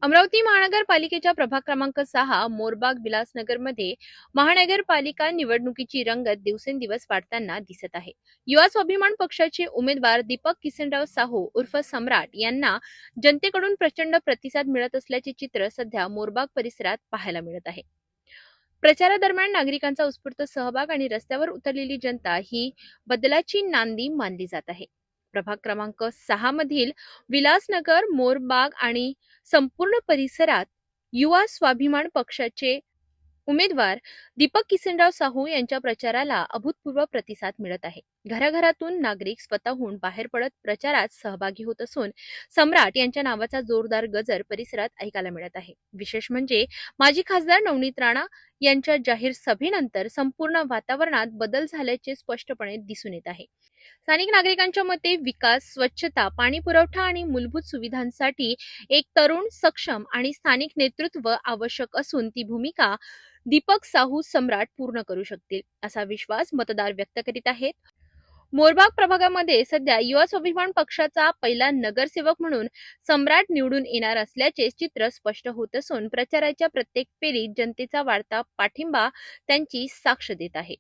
अमरावती महानगरपालिकेच्या प्रभाग क्रमांक 6 मोरबाग विलासनगरमध्ये महानगरपालिका निवडणुकीची रंगत दिवसेंदिवस वाढताना दिसत आहे। युवा स्वाभिमान पक्षाचे उमेदवार दीपक किसनराव साहू उर्फ सम्राट यांना जनतेकडून प्रचंड प्रतिसाद मिळत असल्याचे चित्र सध्या मोरबाग परिसरात पाहायला मिळत आहे। प्रचारादरम्यान नागरिकांचा उत्स्फूर्त सहभाग आणि रस्त्यावर उतरलेली जनता ही बदलाची नांदी मानली जात आहे। प्रभाग क्रमांक 6 मधील विलासनगर, मोरबाग आणि संपूर्ण परिसरात युवा स्वाभिमान पक्षाचे उमेदवार दीपक किसनराव साहू यांच्या प्रचाराला अभूतपूर्व प्रतिसाद मिळत आहे। घराघरातून नागरिक स्वतःहून बाहेर पडत प्रचारात सहभागी होत असून सम्राट यांच्या नावाचा जोरदार गजर परिसरात ऐकायला मिळत आहे। विशेष म्हणजे माजी खासदार नवनीत राणा यांच्या जाहीर सभेनंतर संपूर्ण वातावरणात बदल झाल्याचे स्पष्टपणे दिसून येत आहे। स्थानिक नागरिकांच्या मते विकास, स्वच्छता, पाणी पुरवठा आणि मूलभूत सुविधांसाठी एक तरुण, सक्षम आणि स्थानिक नेतृत्व आवश्यक असून ती भूमिका दीपक साहू सम्राट पूर्ण करू शकतील असा विश्वास मतदार व्यक्त करीत आहेत। मोरबाग प्रभागामध्ये सध्या युवा स्वाभिमान पक्षाचा पहिला नगरसेवक म्हणून सम्राट निवडून येणार असल्याचे चित्र स्पष्ट होत असून प्रचाराच्या प्रत्येक फेरीत जनतेचा वाढता पाठिंबा त्यांची साक्ष देत आहे।